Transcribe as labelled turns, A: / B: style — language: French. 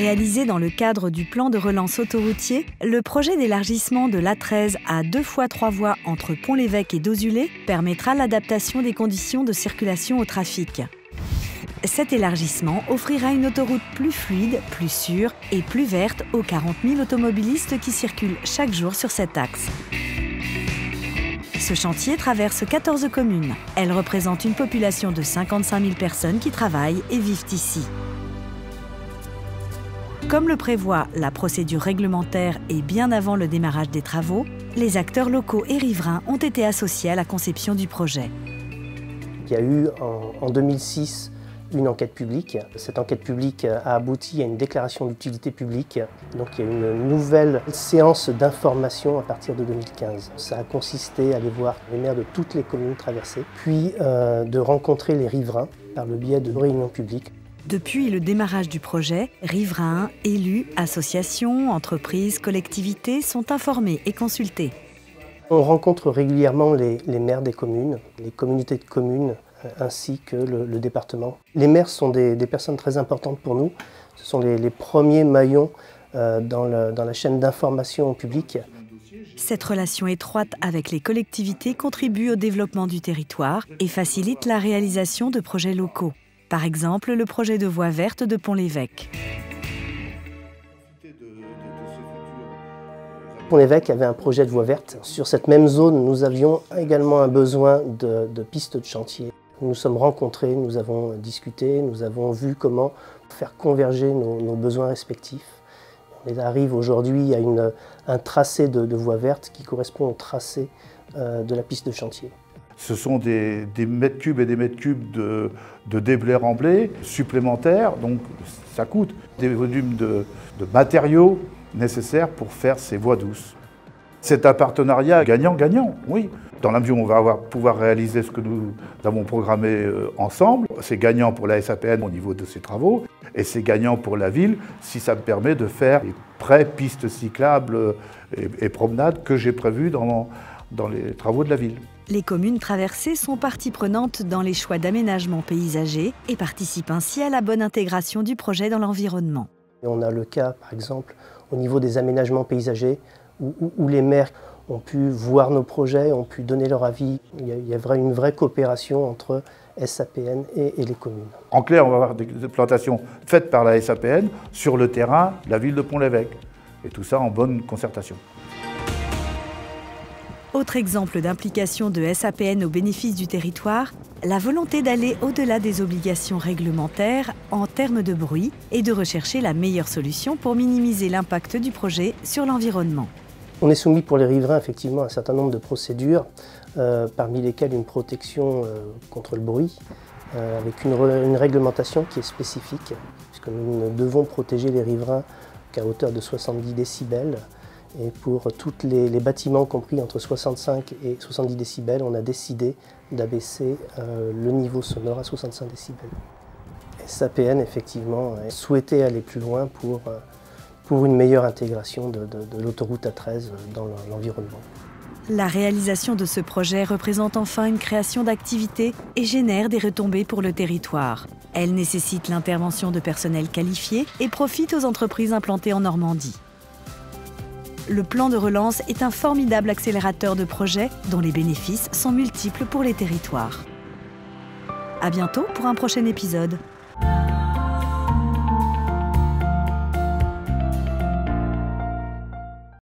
A: Réalisé dans le cadre du plan de relance autoroutier, le projet d'élargissement de l'A13 à 2 fois 3 voies entre Pont-l'Évêque et Dozulé permettra l'adaptation des conditions de circulation au trafic. Cet élargissement offrira une autoroute plus fluide, plus sûre et plus verte aux 40 000 automobilistes qui circulent chaque jour sur cet axe. Ce chantier traverse 14 communes. Elle représente une population de 55 000 personnes qui travaillent et vivent ici. Comme le prévoit la procédure réglementaire et bien avant le démarrage des travaux, les acteurs locaux et riverains ont été associés à la conception du projet.
B: Il y a eu en 2006 une enquête publique. Cette enquête publique a abouti à une déclaration d'utilité publique. Donc il y a une nouvelle séance d'information à partir de 2015. Ça a consisté à aller voir les maires de toutes les communes traversées, puis de rencontrer les riverains par le biais de réunions publiques.
A: Depuis le démarrage du projet, riverains, élus, associations, entreprises, collectivités sont informés et consultés.
B: On rencontre régulièrement les maires des communes, les communautés de communes, ainsi que le département. Les maires sont des personnes très importantes pour nous. Ce sont les premiers maillons dans la chaîne d'information au public.
A: Cette relation étroite avec les collectivités contribue au développement du territoire et facilite la réalisation de projets locaux. Par exemple, le projet de voie verte de Pont-l'Évêque.
B: Pont-l'Évêque avait un projet de voie verte. Sur cette même zone, nous avions également un besoin de pistes de chantier. Nous nous sommes rencontrés, nous avons discuté, nous avons vu comment faire converger nos besoins respectifs. On arrive aujourd'hui à un tracé de voie verte qui correspond au tracé de la piste de chantier.
C: Ce sont des mètres cubes et des mètres cubes de déblai remblai supplémentaires, donc ça coûte des volumes de matériaux nécessaires pour faire ces voies douces. C'est un partenariat gagnant-gagnant, oui. Dans la mesure où on va pouvoir réaliser ce que nous avons programmé ensemble, c'est gagnant pour la SAPN au niveau de ses travaux, et c'est gagnant pour la ville si ça me permet de faire les pré-pistes cyclables et promenades que j'ai prévues dans les travaux de la ville.
A: Les communes traversées sont partie prenante dans les choix d'aménagement paysager et participent ainsi à la bonne intégration du projet dans l'environnement.
B: On a le cas, par exemple, au niveau des aménagements paysagers, où les maires ont pu voir nos projets, ont pu donner leur avis. Il y a une vraie coopération entre SAPN et les communes.
C: En clair, on va avoir des plantations faites par la SAPN sur le terrain de la ville de Pont-l'Évêque. Et tout ça en bonne concertation.
A: Autre exemple d'implication de SAPN au bénéfice du territoire, la volonté d'aller au-delà des obligations réglementaires en termes de bruit et de rechercher la meilleure solution pour minimiser l'impact du projet sur l'environnement.
B: On est soumis pour les riverains effectivement à un certain nombre de procédures, parmi lesquelles une protection contre le bruit, avec une réglementation qui est spécifique, puisque nous ne devons protéger les riverains qu'à hauteur de 70 décibels. Et pour tous les bâtiments compris entre 65 et 70 décibels, on a décidé d'abaisser le niveau sonore à 65 décibels. SAPN, effectivement, souhaitait aller plus loin pour une meilleure intégration de l'autoroute A13 dans l'environnement.
A: La réalisation de ce projet représente enfin une création d'activités et génère des retombées pour le territoire. Elle nécessite l'intervention de personnel qualifié et profite aux entreprises implantées en Normandie. Le plan de relance est un formidable accélérateur de projets dont les bénéfices sont multiples pour les territoires. À bientôt pour un prochain épisode.